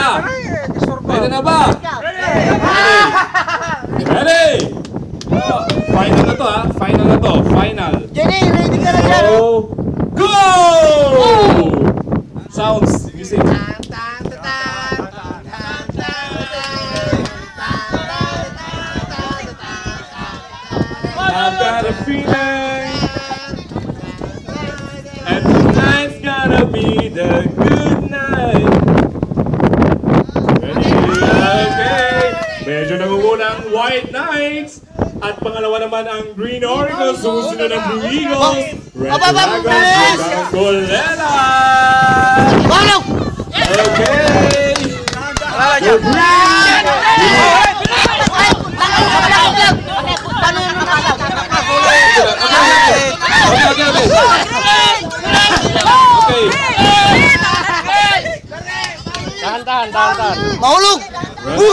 na? Ready na ba? Ready! Final na to ha. Final na to. Final. Jenny, ready ka na yan. Go! Sounds. Music. I've got a feeling, and tonight's gonna be the good night. Ready? Okay. Medyo nangungunang White Knights. At pangalawa naman ang Green Oracles. Susunod ang Blue Eagles. Red Dragons ng Goleta. Okay. The Green. Tahan. Mahulog! So,